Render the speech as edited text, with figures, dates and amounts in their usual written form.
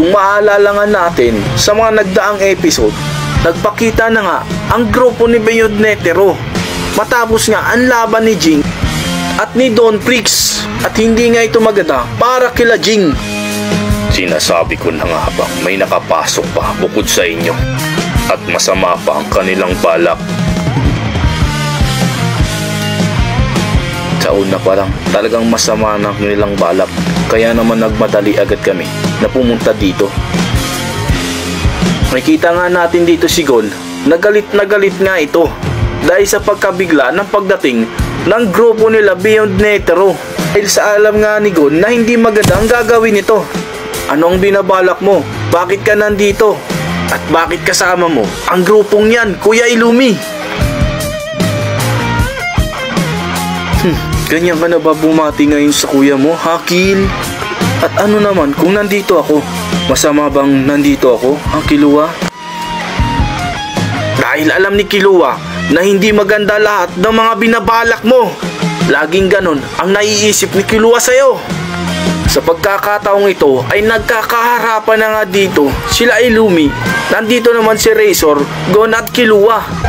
Kung maalala nga natin sa mga nagdaang episode, nagpakita na nga ang grupo ni Bayonetero matapos nga ang laban ni Jing at ni Don Prix, at hindi nga ito maganda para kila Jing. Sinasabi ko na nga bang may nakapasok pa bukod sa inyo at masama pa ang kanilang balak. Sa una pa lang talagang masama na kanilang balak, kaya naman nagmadali agad kami na pumunta dito. Nakita nga natin dito si Gon, nagalit nga ito dahil sa pagkabigla ng pagdating ng grupo nila Bayonetero, dahil sa alam nga ni Gon na hindi maganda ang gagawin nito. Anong binabalak mo? Bakit ka nandito? At bakit kasama mo ang grupong yan, Kuya Illumi? Ganyan ka na ba bumati ngayon sa kuya mo, Hakil? At ano naman kung nandito ako? Masama bang nandito ako, ang Killua? Dahil alam ni Killua na hindi maganda lahat ng mga binabalak mo. Laging ganon ang naiisip ni Killua sa'yo. Sa pagkakataong ito ay nagkakaharapan na nga dito sila Illumi. Nandito naman si Razor, Gon at Killua.